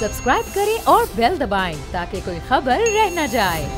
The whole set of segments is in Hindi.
सब्सक्राइब करें और बेल दबाएं ताकि कोई खबर रह न जाए।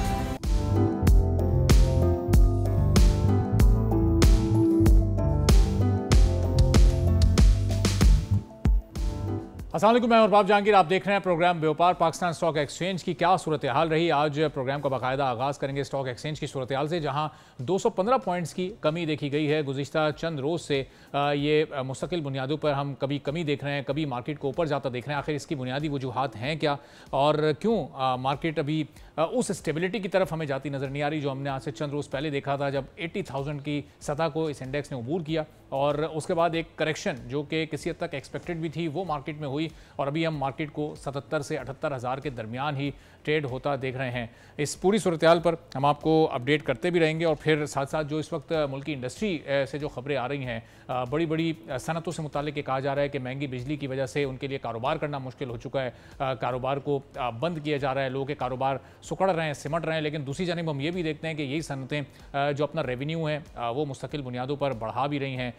अस्सलाम वालेकुम, मैं अरबाब जहांगीर। आप देख रहे हैं प्रोग्राम व्यापार। पाकिस्तान स्टॉक एक्सचेंज की क्या सूरत हाल रही, आज प्रोग्राम का बाकायदा आगाज़ करेंगे स्टॉक एक्सचेंज की सूरत हाल से, जहां 215 पॉइंट्स की कमी देखी गई है गुज़िश्ता चंद रोज़ से। ये मुस्तकिल बुनियादों पर हम कभी कमी देख रहे हैं, कभी मार्केट को ऊपर जाता देख रहे हैं। आखिर इसकी बुनियादी वजूहात हैं क्या, और क्यों मार्केट अभी उस स्टेबिलिटी की तरफ हमें जाती नज़र नहीं आ रही जो हमने आज से चंद रोज़ पहले देखा था, जब 80,000 की सतह को इस इंडेक्स ने अबूर किया, और उसके बाद एक करेक्शन जो कि किसी हद तक एक्सपेक्टेड भी थी वो मार्केट में हुई, और अभी हम मार्केट को 77 से 78 हज़ार के दरमियान ही ट्रेड होता देख रहे हैं। इस पूरी सूरत हाल पर हम आपको अपडेट करते भी रहेंगे, और फिर साथ साथ जो इस वक्त मुल्क की इंडस्ट्री से जो खबरें आ रही हैं, बड़ी बड़ी सनतों से मुतालिक कहा जा रहा है कि महंगी बिजली की वजह से उनके लिए कारोबार करना मुश्किल हो चुका है, कारोबार को बंद किया जा रहा है, लोगों के कारोबार सुकड़ रहे हैं, सिमट रहे हैं। लेकिन दूसरी जानिब हम ये भी देखते हैं कि यही सनतें जो अपना रेवेन्यू है वो मुस्तकिल बुनियादों पर बढ़ा भी रही हैं।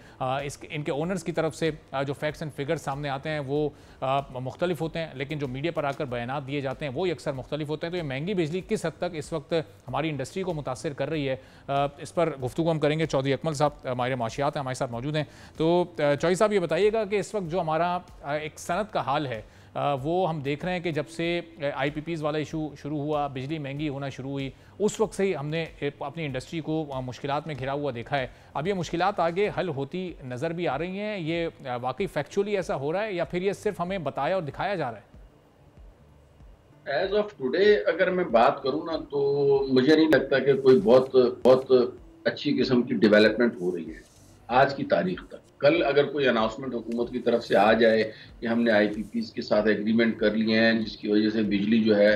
इनके ओनर्स की तरफ से जो फैक्ट्स एंड फिगर्स सामने आते हैं वो मुख्तलिफ होते हैं, लेकिन जो मीडिया पर आकर बयानात दिए जाते हैं वो अक्सर मुख्तलिफ होते हैं। तो ये महंगी बिजली किस हद तक इस वक्त हमारी इंडस्ट्री को मुतासर कर रही है, इस पर गुफ्तगू हम करेंगे। चौधरी अकमल साहब हमारे माशियात हैं, हमारे साथ मौजूद हैं। तो चौधरी साहब ये बताइएगा कि इस वक्त जो हमारा एक सनत का हाल है वो हम देख रहे हैं कि जब से IPPs वाला इशू शुरू हुआ, बिजली महंगी होना शुरू हुई, उस वक्त से ही हमने अपनी इंडस्ट्री को मुश्किलात में घिरा हुआ देखा है। अब ये मुश्किलात आगे हल होती नज़र भी आ रही हैं, ये वाकई फैक्चुअली ऐसा हो रहा है या फिर ये सिर्फ हमें बताया और दिखाया जा रहा है? एज ऑफ टुडे अगर मैं बात करूं ना, तो मुझे नहीं लगता कि कोई बहुत बहुत अच्छी किस्म की डेवलपमेंट हो रही है आज की तारीख तक। कल अगर कोई अनाउंसमेंट हुकूमत की तरफ से आ जाए कि हमने IPPs के साथ एग्रीमेंट कर लिए हैं जिसकी वजह से बिजली जो है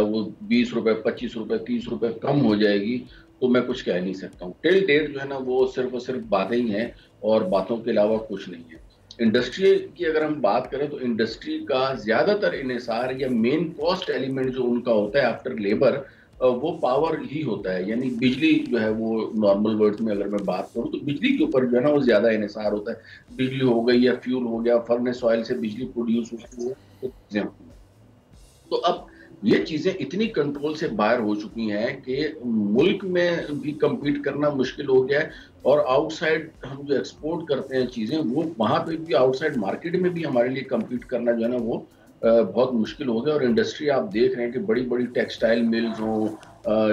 वो 20 रुपए, 25 रुपए, 30 रुपए कम हो जाएगी, तो मैं कुछ कह नहीं सकता हूँ। टिल डेट जो है ना वो सिर्फ और सिर्फ बातें ही हैं और बातों के अलावा कुछ नहीं है। इंडस्ट्री की अगर हम बात करें तो इंडस्ट्री का ज्यादातर इन्हिसार या मेन कॉस्ट एलिमेंट जो उनका होता है आफ्टर लेबर, वो पावर ही होता है। यानी बिजली जो है वो नॉर्मल वर्ड्स में अगर मैं बात करूं तो बिजली के ऊपर जो है ना वो ज्यादा इन्हिसार होता है। बिजली हो गई या फ्यूल हो गया, फर्नेस ऑयल से बिजली प्रोड्यूस होती है, तो चीजें होती हैं। तो अब ये चीजें इतनी कंट्रोल से बाहर हो चुकी हैं कि मुल्क में भी compete करना मुश्किल हो गया है, और आउटसाइड हम जो एक्सपोर्ट करते हैं चीजें वो वहां पे भी आउटसाइड मार्केट में भी हमारे लिए compete करना जो है ना वो बहुत मुश्किल हो गया। और इंडस्ट्री आप देख रहे हैं कि बड़ी बड़ी टेक्सटाइल मिल्स हों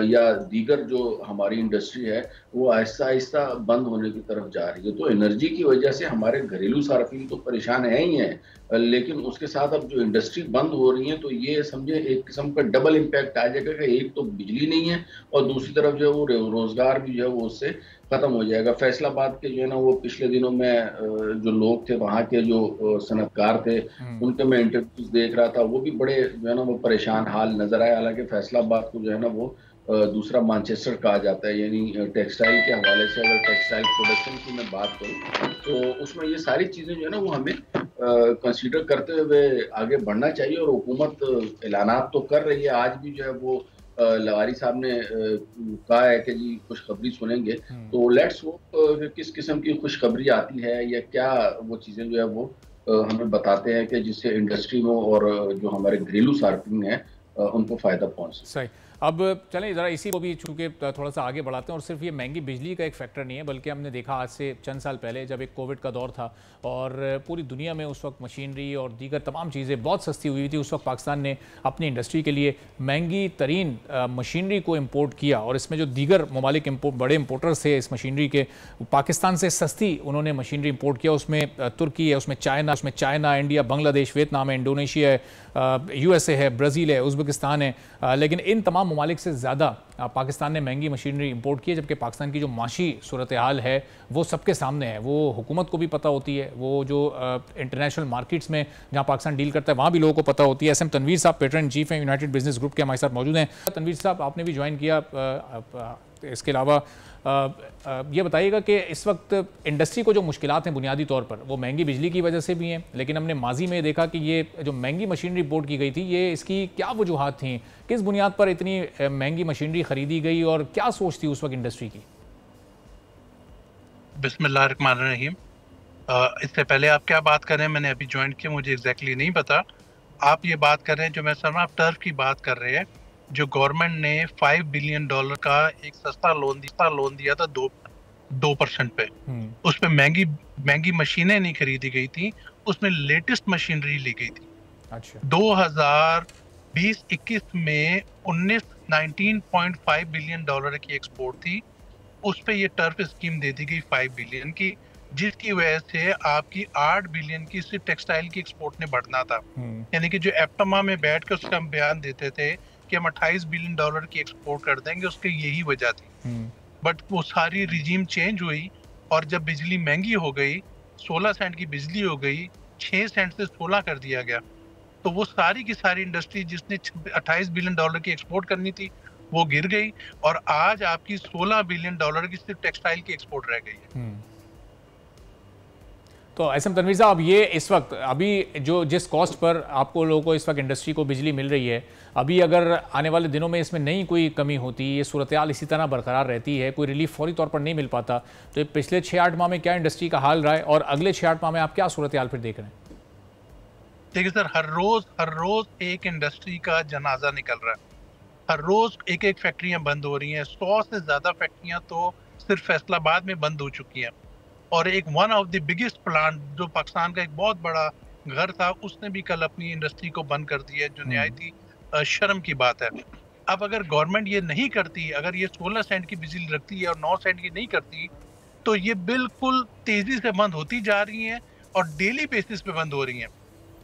या दीगर जो हमारी इंडस्ट्री है वो आहिस्ता आहिस्ता बंद होने की तरफ जा रही है। तो एनर्जी की वजह से हमारे घरेलू सार्फिन तो परेशान है ही हैं, लेकिन उसके साथ अब जो इंडस्ट्री बंद हो रही है तो ये समझे एक किस्म का डबल इम्पैक्ट आ जाएगा कि एक तो बिजली नहीं है और दूसरी तरफ जो है वो रोजगार भी जो है वो उससे खत्म हो जाएगा। फैसलाबाद के जो है ना वो पिछले दिनों में जो लोग थे वहाँ के जो सनतकार थे उनके मैं इंटरव्यूज देख रहा था, वो भी बड़े जो है ना वो परेशान हाल नजर आए। हालांकि फैसलाबाद को जो है ना वो दूसरा मैनचेस्टर कहा जाता है, यानी टेक्सटाइल के हवाले से अगर टेक्सटाइल प्रोडक्शन की मैं बात करूँ तो उसमें ये सारी चीज़ें जो है ना वो हमें कंसीडर करते हुए आगे बढ़ना चाहिए। और हुकूमत ऐलानात तो कर रही है, आज भी जो है वो लवारी साहब ने कहा है कि जी खुशखबरी सुनेंगे, तो लेट्स होप किस किस्म की खुशखबरी आती है या क्या वो चीज़ें जो है वो हमें बताते हैं कि जिससे इंडस्ट्री में और जो हमारे घरेलू सार्फिन हैं उनको फ़ायदा पहुँचे। सही। अब चलें ज़रा इसी को भी चूँकि थोड़ा सा आगे बढ़ाते हैं, और सिर्फ ये महंगी बिजली का एक फैक्टर नहीं है, बल्कि हमने देखा आज से चंद साल पहले जब एक कोविड का दौर था और पूरी दुनिया में उस वक्त मशीनरी और दीगर तमाम चीज़ें बहुत सस्ती हुई थी, उस वक्त पाकिस्तान ने अपनी इंडस्ट्री के लिए महंगी तरीन मशीनरी को इम्पोर्ट किया, और इसमें जो दीगर ममालिक बड़े इम्पोर्टर्स थे इस मशीनरी के, पाकिस्तान से सस्ती उन्होंने मशीनरी इम्पोर्ट किया। उसमें तुर्की है, उसमें चाइना, इंडिया, बांग्लादेश, वियतनाम है, इंडोनेशिया है, USA है, ब्राज़ील है, उज़्बेकिस्तान है, लेकिन इन तमाम ममालिक से ज़्यादा पाकिस्तान ने महंगी मशीनरी इंपोर्ट की है। जबकि पाकिस्तान की जो माशी सूरत हाल है वो सबके सामने है, वो हुकूमत को भी पता होती है, वो जो इंटरनेशनल मार्केट्स में जहाँ पाकिस्तान डील करता है वहाँ भी लोगों को पता होती है। SM तनवीर साहब पेट्रन चीफ हैं यूनाइटेड बिजनेस ग्रुप के, हमारे साथ मौजूद हैं। तनवीर साहब, आपने भी ज्वाइन किया, इसके अलावा ये बताइएगा कि इस वक्त इंडस्ट्री को जो मुश्किलात हैं बुनियादी तौर पर वो महंगी बिजली की वजह से भी हैं, लेकिन हमने माजी में देखा कि ये जो महंगी मशीनरी इंपोर्ट की गई थी ये इसकी क्या वजूहात थी, किस बुनियाद पर इतनी महंगी मशीनरी खरीदी गई और क्या सोच थी उस वक्त इंडस्ट्री की? बिस्मिल्लाहिर्रहमानिर्रहीम। इससे पहले आप क्या बात कर रहे हैं, मैंने अभी ज्वाइन किया, मुझे एग्जैक्टली नहीं पता। आप ये बात कर रहे हैं, जो मैं समझ आप टर्फ की बात कर रहे हैं, जो गवर्नमेंट ने $5 बिलियन का एक सस्ता लोन दिया था 2% पे। उसमें महंगी मशीनें नहीं खरीदी गई थी, उसमें लेटेस्ट मशीनरी ली गई थी। अच्छा। 2020-21 में 19.5 बिलियन डॉलर की एक्सपोर्ट थी, उस पे ये टर्फ स्कीम दे दी गई 5 बिलियन की, जिसकी वजह से आपकी 8 बिलियन की सिर्फ टेक्सटाइल की एक्सपोर्ट ने बढ़ना था। यानी कि जो एप्टमा में बैठ कर उसका हम बयान देते थे कि हम 28 बिलियन डॉलर की एक्सपोर्ट कर देंगे, उसकी यही वजह थी। बट वो सारी रिजीम चेंज हुई और जब बिजली महंगी हो गई, 16 सेंट की बिजली हो गई, 6 सेंट से 16 कर दिया गया, तो वो सारी की सारी इंडस्ट्री जिसने 28 बिलियन डॉलर की एक्सपोर्ट करनी थी वो गिर गई और आज आपकी 16 बिलियन डॉलर की सिर्फ टेक्सटाइल की एक्सपोर्ट रह गई है। तो एसएम तनवीर साहब, ये इस वक्त अभी जो जिस कॉस्ट पर आपको लोगों को इस वक्त इंडस्ट्री को बिजली मिल रही है, अभी अगर आने वाले दिनों में इसमें नहीं कोई कमी होती, ये सूरत-ए-हाल इसी तरह बरकरार रहती है, कोई रिलीफ फौरी तौर पर नहीं मिल पाता, तो पिछले 6-8 माह में क्या इंडस्ट्री का हाल रहा है और अगले 6-8 माह में आप क्या सूरत-ए-हाल फिर देख रहे हैं? देखिए सर, हर रोज एक इंडस्ट्री का जनाजा निकल रहा है। हर रोज एक फैक्ट्रियां बंद हो रही हैं। 100 से ज्यादा फैक्ट्रियां तो सिर्फ फैसलाबाद में बंद हो चुकी हैं और एक one of the biggest plant जो पाकिस्तान का एक बहुत बड़ा घर था, उसने भी कल अपनी इंडस्ट्री को बंद कर दिया, जो निहायती शर्म की बात है। अब अगर गवर्नमेंट ये नहीं करती, अगर ये 16 सेंट की बिजली रखती है और 9 सेंट की नहीं करती, तो ये बिल्कुल तेजी से बंद होती जा रही हैं और डेली बेसिस पे बंद हो रही हैं।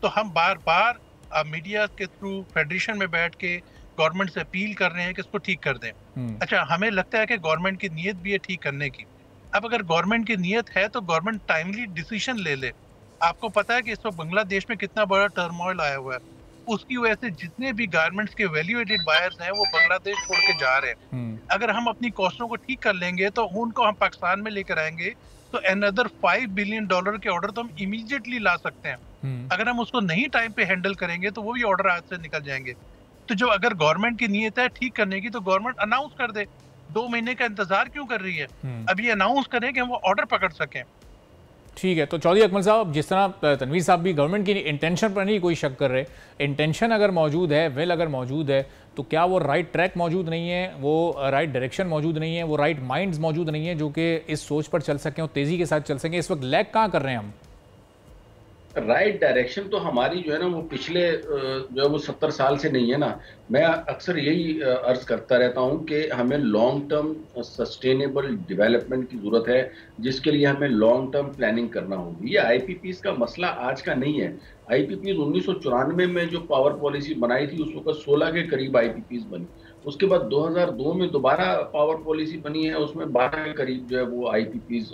तो हम बार बार मीडिया के थ्रू फेडरेशन में बैठ के गवर्नमेंट से अपील कर रहे हैं कि इसको ठीक कर दें। अच्छा, हमें लगता है कि गवर्नमेंट की नीयत भी है ठीक करने की। अब अगर गवर्नमेंट की नीयत है तो गवर्नमेंट टाइमली डिसीजन ले ले। आपको पता है कि इस वक्त बांग्लादेश में कितना बड़ा टर्मोइल आया हुआ है, उसकी वजह से जितने भी गारमेंट्स के वैल्यू एडेड बायर्स हैं वो बांग्लादेश छोड़ के जा रहे हैं। अगर हम अपनी कॉस्टों को ठीक कर लेंगे तो उनको हम पाकिस्तान में लेकर आएंगे तो अनदर $5 बिलियन के ऑर्डर तो हम इमीडिएटली ला सकते हैं। अगर हम उसको नहीं टाइम पे हैंडल करेंगे तो वो भी ऑर्डर हाथ से निकल जाएंगे। तो जो अगर गवर्नमेंट की नीयत है ठीक करने की तो गवर्नमेंट अनाउंस कर दे। 2 महीने का इंतजार क्यों कर रही है? अब ये अनाउंस करें कि हम वो ऑर्डर पकड़ सकें। ठीक है, तो चौधरी अकमल साहब, जिस तरह तनवीर साहब भी गवर्नमेंट की इंटेंशन पर नहीं कोई शक कर रहे, इंटेंशन अगर मौजूद है, विल अगर मौजूद है, तो क्या वो राइट ट्रैक मौजूद नहीं है, वो राइट डायरेक्शन मौजूद नहीं है, वो राइट माइंड्स मौजूद नहीं है जो कि इस सोच पर चल सकें और तेज़ी के साथ चल सकें? इस वक्त लैग कहाँ कर रहे हैं हम? राइट डायरेक्शन तो हमारी जो है ना वो पिछले जो है वो 70 साल से नहीं है ना। मैं अक्सर यही अर्ज करता रहता हूँ कि हमें लॉन्ग टर्म सस्टेनेबल डेवलपमेंट की जरूरत है, जिसके लिए हमें लॉन्ग टर्म प्लानिंग करना होगी। ये आईपीपीज का मसला आज का नहीं है। आईपीपीज 1994 में जो पावर पॉलिसी बनाई थी उस वक्त 16 के करीब आईपीपीज बनी। उसके बाद 2002 में दोबारा पावर पॉलिसी बनी है, उसमें 12 के करीब जो है वो आईपीपीज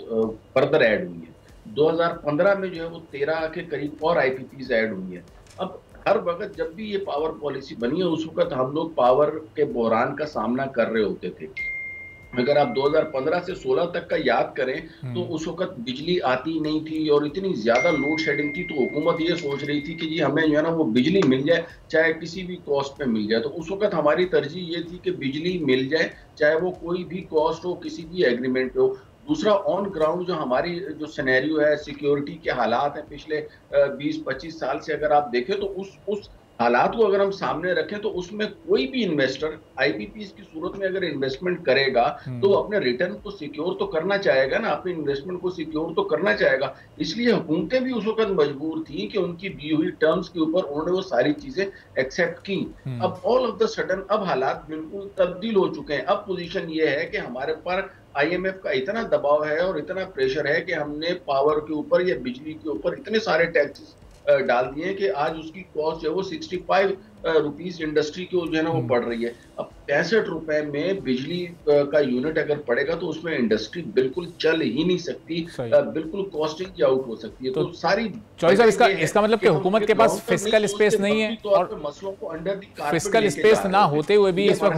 फर्दर ऐड हुई है। 2015 में जो है वो 13 के करीब और आईपीपीज ऐड हुई है। अब हर वक्त जब भी ये पावर पॉलिसी बनी है उस वक्त हम लोग पावर के बहरान का सामना कर रहे होते थे। अगर आप 2015 से 16 तक का याद करें तो उस वक्त बिजली आती नहीं थी और इतनी ज्यादा लोड शेडिंग थी, तो हुकूमत ये सोच रही थी कि जी हमें जो है ना वो बिजली मिल जाए, चाहे किसी भी कॉस्ट पे मिल जाए। तो उस वक्त हमारी तरजीह ये थी कि बिजली मिल जाए, चाहे वो कोई भी कॉस्ट हो, किसी भी एग्रीमेंट पे हो। दूसरा, ऑन ग्राउंड जो हमारी जो सिनेरियो है, सिक्योरिटी के हालात हैं पिछले 20-25 साल से अगर आप देखें तो उस हालात को अगर हम सामने रखें तो उसमें कोई भी इन्वेस्टर आईपीपीज की सूरत में अगर इन्वेस्टमेंट करेगा तो अपने रिटर्न को सिक्योर तो करना चाहेगा ना, अपने इन्वेस्टमेंट को सिक्योर तो करना चाहेगा। इसलिए हुकूमतें भी उस वक्त मजबूर थी कि उनकी दी हुई टर्म्स के ऊपर उन्होंने वो सारी चीजें एक्सेप्ट की। अब ऑल ऑफ द सडन अब हालात बिल्कुल तब्दील हो चुके हैं। अब पोजीशन ये है कि हमारे पर आईएमएफ का इतना दबाव है और इतना प्रेशर है कि हमने पावर के ऊपर या बिजली के ऊपर इतने सारे टैक्सेस डाल दिए कि आज उसकी कॉस्ट जो है वो 65 रुपीस इंडस्ट्री की जो है ना वो पड़ रही है। अब 65 रुपए में बिजली का यूनिट अगर पड़ेगा तो उसमें इंडस्ट्री बिल्कुल चल ही नहीं सकती, बिल्कुल कॉस्टिंग आउट हो सकती है। तो सारी इसका मतलब कि हुकूमत के पास फिस्कल स्पेस नहीं है और मसलों को अंडर दी फिस्कल स्पेस ना होते हुए भी इस वक्त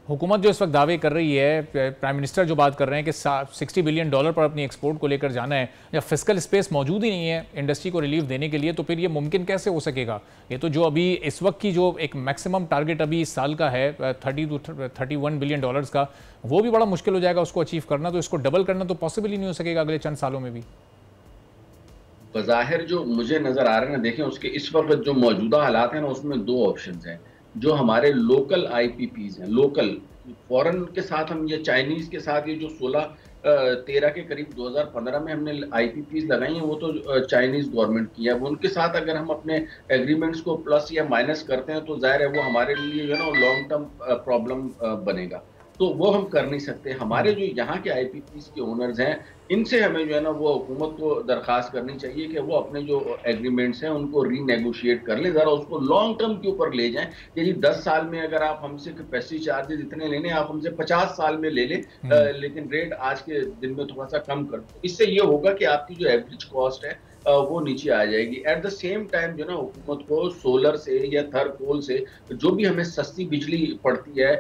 हुकूमत जो इस वक्त दावे कर रही है, प्राइम मिनिस्टर जो बात कर रहे हैं कि $60 बिलियन पर अपनी एक्सपोर्ट को लेकर जाना है, या फिस्कल स्पेस मौजूद ही नहीं है इंडस्ट्री को रिलीफ देने के लिए, तो फिर ये मुमकिन कैसे हो सकेगा? ये तो जो अभी इस वक्त की जो एक मैक्सिमम टारगेट अभी इस साल का है 30 to 31 बिलियन डॉलर्स का, वो भी बड़ा मुश्किल हो जाएगा उसको अचीव करना। तो इसको डबल करना तो पॉसिबल ही नहीं हो सकेगा अगले चंद सालों में भी। बज़ाहिर जो मुझे नजर आ रहे हैं ना, देखें उसके इस वक्त जो मौजूदा हालात हैं ना, उसमें दो ऑप्शन हैं। जो हमारे लोकल आईपीपीज हैं, लोकल, फॉरेन के साथ हम, या चाइनीज के साथ, ये जो 16-13 के करीब 2015 में हमने आईपीपीज लगाई हैं, वो तो चाइनीज गवर्नमेंट की है। उनके साथ अगर हम अपने एग्रीमेंट्स को प्लस या माइनस करते हैं तो जाहिर है वो हमारे लिए जो है ना लॉन्ग टर्म प्रॉब्लम बनेगा, तो वो हम कर नहीं सकते। हमारे जो यहाँ के आईपीपीज के ओनर्स हैं, इनसे हमें जो है ना वो हुकूमत को दरख्वास्त करनी चाहिए कि वो अपने जो एग्रीमेंट्स हैं उनको रीनेगोशिएट कर लें, ज़रा उसको लॉन्ग टर्म के ऊपर ले जाएं। कि जी 10 साल में अगर आप हमसे कैपेसिटी चार्जेस इतने लेने, आप हमसे 50 साल में ले लें, लेकिन रेट आज के दिन में थोड़ा सा कम कर दो। इससे ये होगा कि आपकी जो एवरेज कॉस्ट है वो नीचे आ जाएगी। एट द सेम टाइम जो ना हुकूमत को सोलर से या थर्मल से जो भी हमें सस्ती बिजली पड़ती है,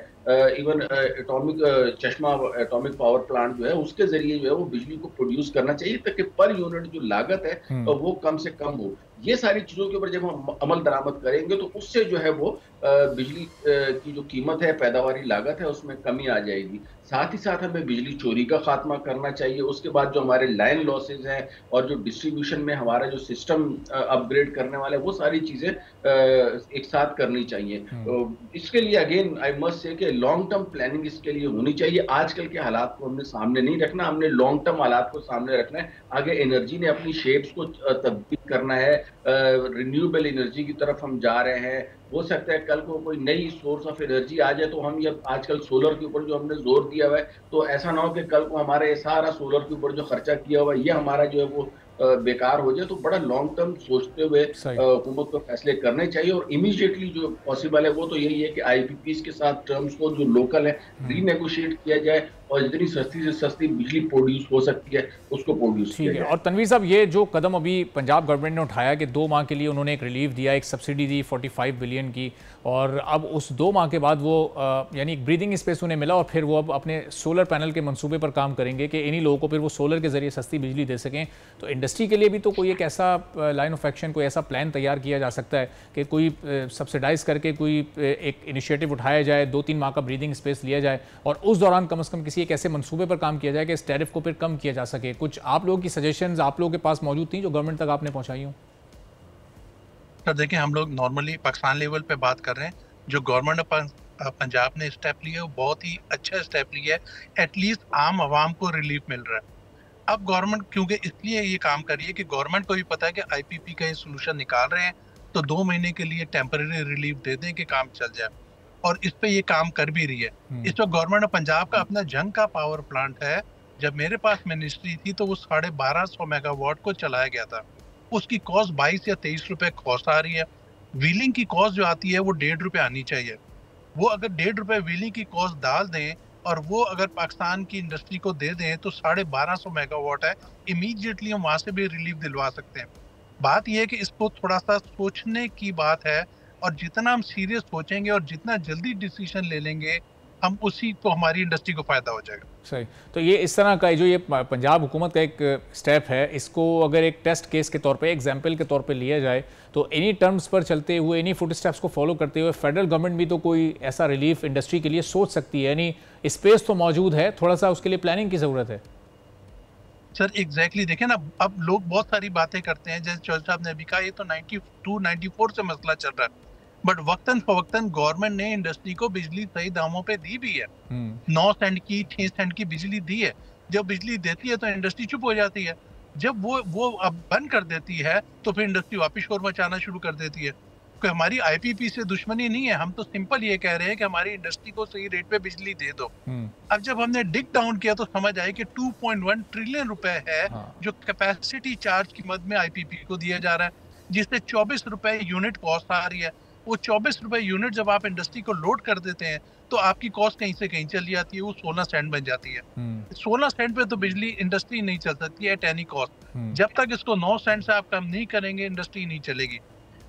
इवन एटॉमिक चश्मा एटॉमिक पावर प्लांट जो है उसके जरिए जो है वो बिजली को प्रोड्यूस करना चाहिए, ताकि पर यूनिट जो लागत है वो कम से कम हो। ये सारी चीजों के ऊपर जब हम अमल दरामद करेंगे तो उससे जो है वो बिजली की जो कीमत है, पैदावारी लागत है, उसमें कमी आ जाएगी। साथ ही साथ हमें बिजली चोरी का खात्मा करना चाहिए। उसके बाद जो हमारे लाइन लॉसेज हैं और जो डिस्ट्रीब्यूशन में हमारा जो सिस्टम अपग्रेड करने वाला है, वो सारी चीजें एक साथ करनी चाहिए। इसके लिए अगेन आई मस्ट से कि लॉन्ग टर्म प्लानिंग इसके लिए होनी चाहिए। आजकल के हालात को हमने सामने नहीं रखना, हमने लॉन्ग टर्म हालात को सामने रखना है। आगे एनर्जी ने अपनी शेप्स को तब्दील करना है, रिन्यूएबल एनर्जी की तरफ हम जा रहे हैं। हो सकता है कल को कोई नई सोर्स ऑफ एनर्जी आ जाए, तो हम ये आजकल सोलर के ऊपर जो हमने जोर दिया हुआ है, तो ऐसा ना हो कि कल को हमारा ये सारा सोलर के ऊपर जो खर्चा किया हुआ है ये हमारा जो है वो बेकार हो जाए। तो बड़ा लॉन्ग टर्म सोचते हुए हुकूमत को फैसले करने चाहिए। और इमीडिएटली जो पॉसिबल है वो तो यही है कि आईपीपीज के साथ टर्म्स को जो लोकल है रीनेगोशिएट किया जाए और जितनी सस्ती से सस्ती बिजली प्रोड्यूस हो सकती है उसको प्रोड्यूस किया जाए। और तनवीर साहब, ये जो कदम अभी पंजाब गवर्नमेंट ने उठाया कि 2 माह के लिए उन्होंने एक रिलीफ दिया, एक सब्सिडी दी 45 बिलियन की, और अब उस 2 माह के बाद वो यानी एक ब्रीदिंग स्पेस उन्हें मिला और फिर वो अब अपने सोलर पैनल के मंसूबे पर काम करेंगे कि इन्हीं लोगों को फिर वो सोलर के जरिए सस्ती बिजली दे सकें। तो इंडस्ट्री के लिए भी तो कोई एक ऐसा लाइन ऑफ एक्शन, कोई ऐसा प्लान तैयार किया जा सकता है कि कोई सब्सिडाइज करके कोई एक इनिशिएटिव उठाया जाए, 2-3 माह का ब्रीदिंग स्पेस लिया जाए और उस दौरान कम से कम किसी एक ऐसे मंसूबे पर काम किया जाए कि इस टैरिफ को फिर कम किया जा सके। कुछ आप लोगों की सजेशंस आप लोगों के पास मौजूद थी जो गवर्नमेंट तक आपने पहुंचाई हो? सर देखिए, हम लोग नॉर्मली पाकिस्तान लेवल पे बात कर रहे हैं। जो गवर्नमेंट ऑफ पंजाब ने स्टेप लिया है वो बहुत ही अच्छा स्टेप लिया है। एटलीस्ट आम आवाम को रिलीफ मिल रहा है। अब गवर्नमेंट क्योंकि इसलिए ये काम कर रही है कि गवर्नमेंट को भी पता है कि आईपीपी का ये सोल्यूशन निकाल रहे हैं, तो 2 महीने के लिए टेम्पररी रिलीफ दे दें कि काम चल जाए, और इस पे ये काम कर भी रही है। इस वक्त गवर्नमेंट ऑफ पंजाब का अपना जंग का पावर प्लांट है। जब मेरे पास मिनिस्ट्री थी तो वो 1250 मेगावाट को चलाया गया था। उसकी कॉस्ट 22 या 23 रुपए कॉस्ट आ रही है। व्हीलिंग की कॉस्ट जो आती है वो 1.5 रुपए आनी चाहिए। वो अगर 1.5 रुपए व्हीलिंग की कॉस्ट डाल दें और वो अगर पाकिस्तान की इंडस्ट्री को दे दें तो 1250 मेगावाट है। इमीडिएटली हम वहां से भी रिलीफ दिलवा सकते हैं। बात यह है कि इसको थोड़ा सा सोचने की बात है, और जितना हम सीरियस सोचेंगे और जितना जल्दी डिसीजन ले लेंगे हम उसी को हमारी इंडस्ट्री को फायदा हो जाएगा। सही। तो ये इस तरह का जो ये पंजाब हुकूमत का एक स्टेप है, इसको अगर एक टेस्ट केस के तौर पे, एग्जाम्पल के तौर पे लिया जाए तो इन्हीं टर्म्स पर चलते हुए, इन्हीं फुट स्टेप्स को फॉलो करते हुए फेडरल गवर्नमेंट भी तो कोई ऐसा रिलीफ इंडस्ट्री के लिए सोच सकती है। यानी स्पेस तो मौजूद है, थोड़ा सा उसके लिए प्लानिंग की ज़रूरत है। सर एग्जैक्टली देखें ना, अब लोग बहुत सारी बातें करते हैं, जैसे चौधरी साहब ने अभी कहा ये तो 92-94 से मसला चल रहा है, बट वक्तन फवक्तन गवर्नमेंट ने इंडस्ट्री को बिजली सही दामों पे दी भी है। 9 सेंट की 6 सेंट की बिजली दी है। जब बिजली देती है तो इंडस्ट्री चुप हो जाती है। जब वो अब बंद कर देती है तो फिर इंडस्ट्री वापस शोर मचाना शुरू कर देती है। तो हमारी आईपीपी से दुश्मनी नहीं है, हम तो सिंपल ये कह रहे हैं कि हमारी इंडस्ट्री को सही रेट पे बिजली दे दो। अब जब हमने डिग डाउन किया तो समझ आया कि 2.1 ट्रिलियन रुपए है जो कैपेसिटी चार्ज की मद में आईपीपी को दिया जा रहा है, जिससे 24 रुपए यूनिट कॉस्ट आ रही है। वो 24 रुपए यूनिट जब आप इंडस्ट्री को लोड कर देते हैं तो आपकी कॉस्ट कहीं से कहीं चली जाती है, वो 16 सेंट बन जाती है। 16 सेंट पे तो बिजली इंडस्ट्री नहीं चल सकती है एट एनी कॉस्ट। जब तक इसको 9 सेंट से आप कम नहीं करेंगे इंडस्ट्री नहीं चलेगी।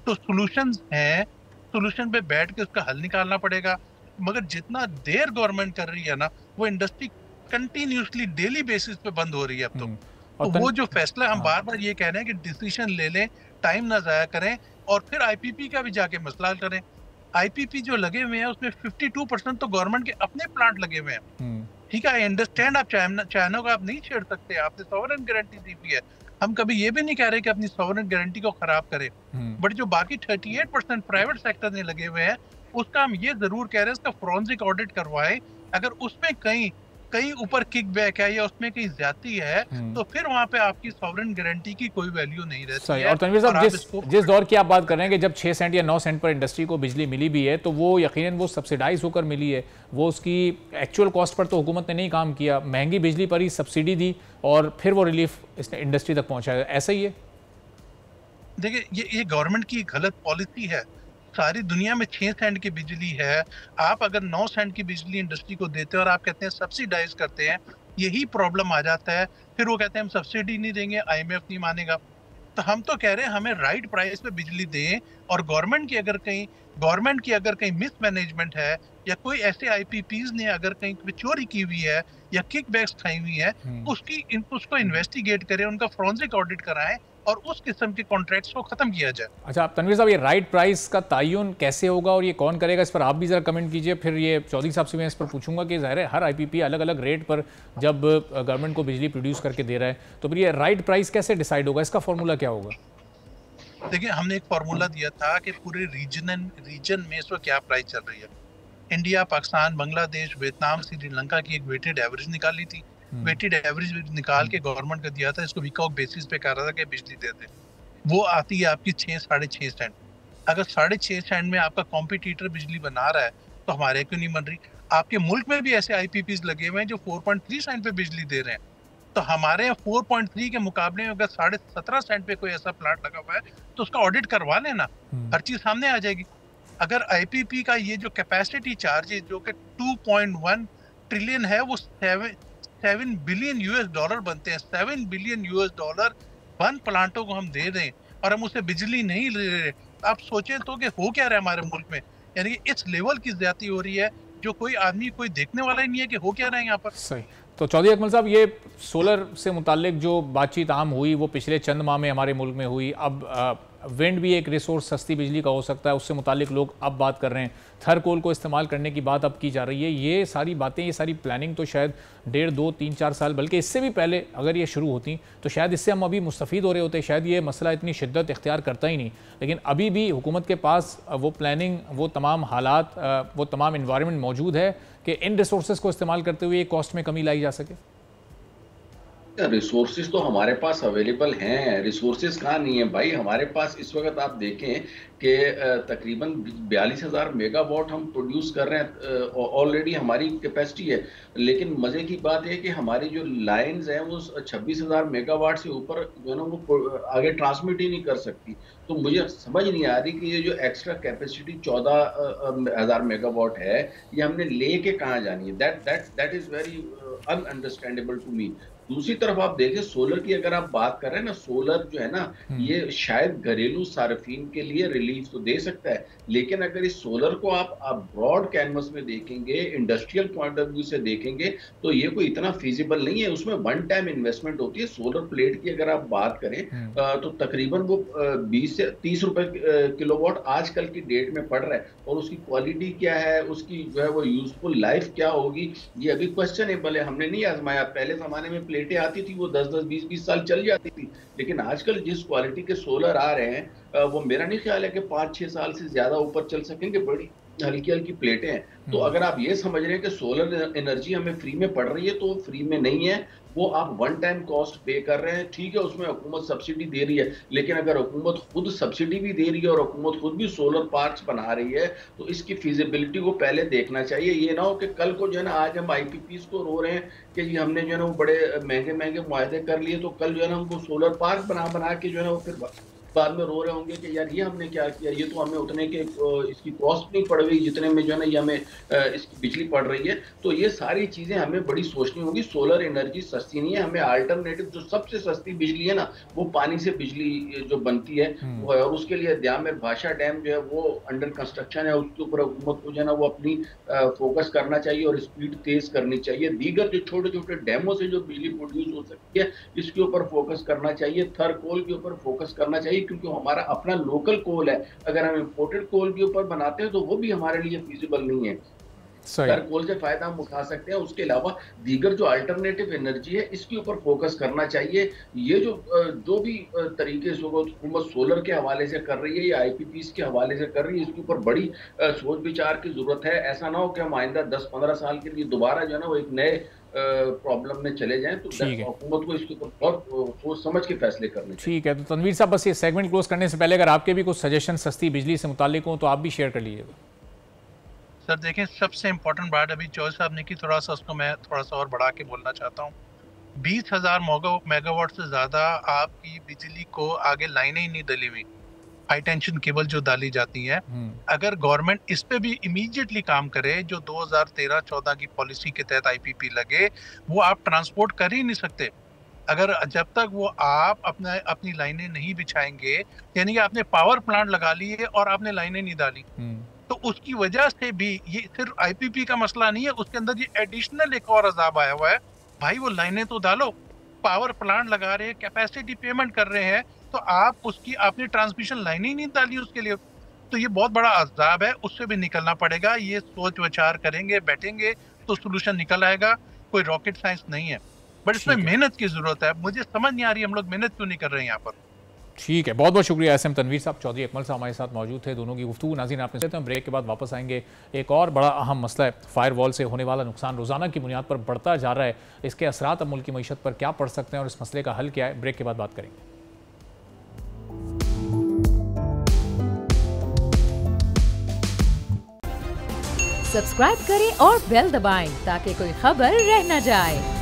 तो सॉल्यूशंस हैं, सॉल्यूशन पे बैठ के उसका हल निकालना पड़ेगा। मगर जितना देर गवर्नमेंट कर रही है ना, वो इंडस्ट्री कंटिन्यूसली डेली बेसिस पे बंद हो रही है अब तो वो जो फैसला हम बार बार ये कह रहे हैं कि डिसीजन ले लें, टाइम ना जाया करें, और फिर आईपीपी का भी जाके मसला करें। आईपीपी जो लगे हुए हैं उसमें 52% तो गवर्नमेंट के अपने प्लांट लगे हुए हैं। ठीक है, आई अंडरस्टैंड, आप चाइना को आप नहीं छेड़ सकते, आपने सॉवरेन गारंटी दी हुई है, हम कभी ये भी नहीं कह रहे कि अपनी सॉवरेन गारंटी को खराब करें, बट जो बाकी 38% प्राइवेट सेक्टर में लगे हुए हैं उसका हम ये जरूर कह रहे हैं इसका फोरेंसिक ऑडिट करवाएं। अगर उसमें कहीं कहीं ऊपर किकबैक है या उसमें कहीं ज्यादती है तो फिर वहां पे आपकी सॉवरेन गारंटी की कोई वैल्यू नहीं रहती है। और तनवीर साहब, जिस दौर की आप बात कर रहे हैं कि जब 6 सेंट या 9 सेंट पर इंडस्ट्री को बिजली मिली भी है तो वो यकीनन वो सब्सिडाइज होकर मिली है, वो उसकी एक्चुअल कॉस्ट पर तो हुकूमत ने नहीं काम किया, महंगी बिजली पर ही सब्सिडी दी और फिर वो रिलीफ इसने इंडस्ट्री तक पहुंचाया। ऐसा ही है? देखिए ये गवर्नमेंट की गलत पॉलिसी है। सारी दुनिया में 6 सेंट की बिजली है, आप अगर 9 सेंट की बिजली इंडस्ट्री को देते हैं और आप कहते हैं सब्सिडाइज करते हैं, यही प्रॉब्लम आ जाता है। फिर वो कहते हैं हम सब्सिडी नहीं देंगे, IMF नहीं मानेगा। तो हम तो कह रहे हैं हमें राइट प्राइस पे बिजली दें, और गवर्नमेंट की अगर कहीं मिसमैनेजमेंट है या कोई ऐसे IPPs ने अगर कहीं चोरी की हुई है या किकबैक्स खाई हुई है, उसको इन्वेस्टिगेट करें, उनका फोरेंसिक ऑडिट कराएं और उस किस्म के कॉन्ट्रैक्ट्स को खत्म किया जाए। अच्छा तनवीर साहब, ये राइट प्राइस का तयन कैसे होगा और ये कौन करेगा, इस पर आप भी जरा कमेंट कीजिए। फिर ये चौधरी साहब से मैं इस पर पूछूंगा कि ज़ाहिर है हर IPP अलग अलग रेट पर जब गवर्नमेंट को बिजली प्रोड्यूस करके दे रहा है तो फिर ये राइट प्राइस कैसे डिसाइड होगा, इसका फॉर्मूला क्या होगा? देखिए हमने एक फार्मूला दिया था कि पूरे रीजन में इस वक्त क्या प्राइस चल रही है। इंडिया, पाकिस्तान, बांग्लादेश, वियतनाम, श्रीलंका की एक वेटेड एवरेज निकाली थी। वेटेड एवरेज निकाल के गवर्नमेंट को दिया था, इसको वीकआउट बेसिस पे कर रहा था कि बिजली दे दे। वो आती है आपकी 6-6.5 सेंट। अगर 6.5 सेंट में आपका कॉम्पिटिटर बिजली बना रहा है तो हमारे क्यों नहीं बन रही? आपके मुल्क में भी ऐसे IPPs लगे हुए हैं जो 4.3 सेंट पे बिजली दे रहे हैं। तो हमारे 4.3 के मुकाबले में अगर 17.5 सेंट पे कोई ऐसा प्लांट लगा हुआ है तो उसका ऑडिट करवा लेना, हर चीज सामने आ जाएगी। अगर IPP का ये जो कैपेसिटी चार्ज है जो कि 2.1 ट्रिलियन है, वो 7 बिलियन US बनते हैं। 7 बिलियन US बंद प्लांटों को हम दे दें और हम उसे बिजली नहीं ले रहे, आप सोचें तो कि हो क्या रहा है हमारे मुल्क में। यानी कि इस लेवल की ज्यादती हो रही है जो कोई आदमी, कोई देखने वाला ही नहीं है कि हो क्या रहा है यहाँ पर। सही। तो चौधरी अकमल साहब, ये सोलर से मुतालिक जो बातचीत आम हुई वो पिछले चंद माह में हमारे मुल्क में हुई। अब विंड भी एक रिसोर्स सस्ती बिजली का हो सकता है, उससे मुतालिक लोग अब बात कर रहे हैं। थर कोल को इस्तेमाल करने की बात अब की जा रही है। ये सारी बातें, ये सारी प्लानिंग तो शायद 1.5, 2, 3, 4 साल बल्कि इससे भी पहले अगर ये शुरू होती तो शायद इससे हम अभी मुस्तफ़ीद हो रहे होते, शायद ये मसला इतनी शिद्दत इख्तियार करता ही नहीं। लेकिन अभी भी हुकूमत के पास वो प्लानिंग, वो तमाम हालात, वो तमाम इन्वायरमेंट मौजूद है कि इन रिसोर्सेज को इस्तेमाल करते हुए कॉस्ट में कमी लाई जा सके। रिसोर्सेज तो हमारे पास अवेलेबल हैं। रिसोर्सेज कहाँ नहीं है भाई, हमारे पास इस वक्त आप देखें कि तकरीबन 42,000 मेगावाट हम प्रोड्यूस कर रहे हैं, ऑलरेडी हमारी कैपेसिटी है। लेकिन मज़े की बात है कि हमारी जो लाइंस हैं वो 26,000 मेगावाट से ऊपर जो है ना वो आगे ट्रांसमिट ही नहीं कर सकती। तो मुझे समझ नहीं आ रही कि ये जो एक्स्ट्रा कैपेसिटी 14,000 मेगावाट है ये हमने ले के कहाँ जानी है। That is very ununderstandable to me. दूसरी तरफ आप देखें सोलर की अगर आप बात कर रहे हैं ना, सोलर जो है ना ये शायद घरेलू सार्फिन के लिए रिलीफ तो दे सकता है, लेकिन अगर इस सोलर को आप ब्रॉड कैनवस में देखेंगे, इंडस्ट्रियल पॉइंट ऑफ व्यू से देखेंगे तो ये कोई इतना फिजिबल नहीं है। उसमें वन टाइम इन्वेस्टमेंट होती है। सोलर प्लेट की अगर आप बात करें तो तकरीबन वो 20 से 30 रुपए किलोवाट आजकल की डेट में पड़ रहा है, और उसकी क्वालिटी क्या है, उसकी जो है वो यूजफुल लाइफ क्या होगी, ये अभी क्वेश्चनेबल है। हमने नहीं आजमाया। पहले जमाने में प्लेटें आती थी वो 10-10, 20-20 साल चल जाती थी, लेकिन आजकल जिस क्वालिटी के सोलर आ रहे हैं वो मेरा नहीं ख्याल है कि 5-6 साल से ज्यादा ऊपर चल सकेंगे। बड़ी हल्की हल्की प्लेटें हैं। तो अगर आप ये समझ रहे हैं कि सोलर एनर्जी हमें फ्री में पड़ रही है, तो फ्री में नहीं है, वो आप वन टाइम कॉस्ट पे कर रहे हैं। ठीक है, उसमें हुकूमत सब्सिडी दे रही है, लेकिन अगर हुकूमत खुद सब्सिडी भी दे रही है और हुकूमत खुद भी सोलर पार्क्स बना रही है तो इसकी फिजिबिलिटी को पहले देखना चाहिए। ये ना हो कि कल को जो है ना, आज हम IPPs को रो रहे हैं कि ये हमने जो है ना वो बड़े महंगे महंगे मुआहदे कर लिए, तो कल जो है ना हमको सोलर पार्क बना के जो है ना वो फिर बाद में रो रहे होंगे कि यार ये हमने क्या किया, ये तो हमें उतने के इसकी कॉस्ट नहीं पड़ गई जितने में जो है ना ये हमें इसकी बिजली पड़ रही है। तो ये सारी चीजें हमें बड़ी सोचनी होगी। सोलर एनर्जी सस्ती नहीं है। हमें अल्टरनेटिव जो सबसे सस्ती बिजली है ना वो पानी से बिजली जो बनती है वो है, और उसके लिए द्यामेर भाषा डैम जो है वो अंडर कंस्ट्रक्शन है। उसके ऊपर हुकूमत को जो है ना वो अपनी फोकस करना चाहिए और स्पीड तेज करनी चाहिए। दीगर जो छोटे छोटे डैमों से जो बिजली प्रोड्यूस हो सकती है इसके ऊपर फोकस करना चाहिए। थर कोल के ऊपर फोकस करना चाहिए, क्योंकि हमारा अपना लोकल कोल है। अगर हम इंपोर्टेड कोल के ऊपर बनाते हैं तो वो भी हमारे लिए फीजिबल नहीं है। कर कोल से फायदा हम उठा सकते हैं। उसके अलावा दीगर जो अल्टरनेटिव एनर्जी है इसके ऊपर फोकस करना चाहिए। ये जो भी तरीके से हुकूमत सोलर के हवाले से कर रही है या IPPs के हवाले से कर रही है, इसके ऊपर बड़ी सोच विचार की जरूरत है। ऐसा ना हो कि हम आइंदा 10-15 साल के लिए दोबारा जो है ना वो एक नए प्रॉब्लम में चले जाएं। तो हुकूमत को इसके ऊपर बहुत सोच समझ के फैसले करने चाहिए। ठीक है, तो तनवीर साहब बस ये सेगमेंट क्लोज करने से पहले अगर आपके भी कुछ सजेशन सस्ती बिजली से मुतालिक हो तो आप भी शेयर कर लीजिएगा। सर देखें, सबसे इम्पोर्टेंट बात अभी चौधरी साहब ने की, थोड़ा सा उसको मैं थोड़ा सा और बढ़ा के बोलना चाहता हूँ। 20,000 मेगावाट से ज्यादा आपकी बिजली को आगे लाइनें ही नहीं डली हुई, हाई टेंशन केबल जो डाली जाती है। अगर गवर्नमेंट इस पे भी इमीडिएटली काम करे, जो 2013-14 की पॉलिसी के तहत IPP लगे, वो आप ट्रांसपोर्ट कर ही नहीं सकते अगर जब तक वो आप अपनी लाइनें नहीं बिछाएंगे। यानी कि आपने पावर प्लांट लगा लिए और आपने लाइनें नहीं डाली, तो उसकी वजह से भी ये सिर्फ IPP का मसला नहीं है, उसके अंदर ये एडिशनल एक और अजाब आया हुआ है। भाई वो लाइनें तो डालो, पावर प्लांट लगा रहे हैं, कैपेसिटी पेमेंट कर रहे हैं, तो आपने ट्रांसमिशन लाइन ही नहीं डाली उसके लिए। तो ये बहुत बड़ा अजाब है, उससे भी निकलना पड़ेगा। ये सोच विचार करेंगे, बैठेंगे तो सोल्यूशन निकल आएगा। कोई रॉकेट साइंस नहीं है, बट इसमें मेहनत की जरूरत है। मुझे समझ नहीं आ रही हम लोग मेहनत क्यों नहीं कर रहे हैं यहाँ पर। ठीक है, बहुत बहुत शुक्रिया SM तनवीर साहब। चौधरी अकमल साहब हमारे साथ मौजूद थे। दोनों की गुफ्तगू नाज़रीन आपने सुनी। हम ब्रेक के बाद वापस आएंगे। एक और बड़ा अहम मसला है, फायरवॉल से होने वाला नुकसान रोज़ाना की बुनियाद पर बढ़ता जा रहा है। इसके असरात अब मुल्क की मईशत पर क्या पड़ सकते हैं और इस मसले का हल क्या है, ब्रेक के बाद बात करेंगे। सब्सक्राइब करें और बेल दबाएं ताकि कोई खबर रह न जाए।